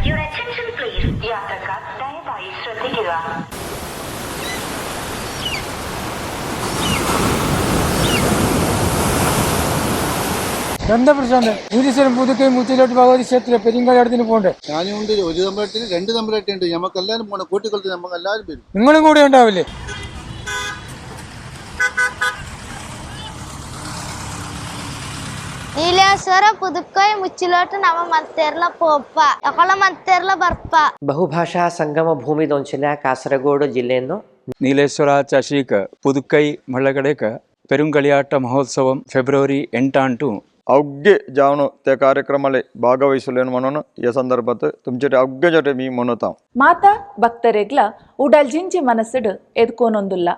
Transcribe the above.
Your attention please. യാത്രക്കാർ ദയവായി ശ്രദ്ധിക്കുക. എന്താ പ്രശ്നം? ഈരീശ്വരം പുതുക്കൈ മുച്ചിലോട്ട് ഭഗവതി ക്ഷേത്രത്തിലെ പെരിങ്കാലത്തിന് പോകണ്ടേ? ഞാനുണ്ട്, ഒരു തമ്പരത്തിന് 2 തമ്പരട്ടുണ്ട്. നമുക്ക് എല്ലാവരും പോകണം, കൂട്ടിക്കൊടുത്ത് നമുക്ക് എല്ലാവരും വരും. നിങ്ങളും കൂടെ ഉണ്ടാവില്ലേ? ನೀಲೇಶ್ವರ ಪುದುಕೈ ಮುಚ್ಚಿಲೋಟ ನಮ್ಮ ಮಂತೆರ್ಲ ಪೋಪ ಅಕಳ ಮಂತೆರ್ಲ ಬರ್ಪ. ಬಹುಭಾಷಾ ಸಂಗಮ ಭೂಮಿ ದೊಂಚಲ ಕಾಸರಗೋಡು ಜಿಲ್ಲೆಯನ್ನು ನೀಲೇಶ್ವರ ಚಶೀಕ ಪುದುಕೈ ಮಳ್ಳಗಡೆಕ ಪೆರುಂಗಳಿಯಾಟ ಮಹೋತ್ಸವಂ ಫೆಬ್ರವರಿ 8 अवघे जावनो त्या कार्यक्रमाला भागवहिसलेन म्हणून या संदर्भात तुमचे अवघे जटे मी म्हणत आहोत. ಮಾತಾ ಭಕ್ತರೆಗ್ಲ ಉಡಲ್ಜಿಂಜಿ ಮನಸ್ಸುಡು ಎದ್ಕೋನೊಂದುಲ್ಲ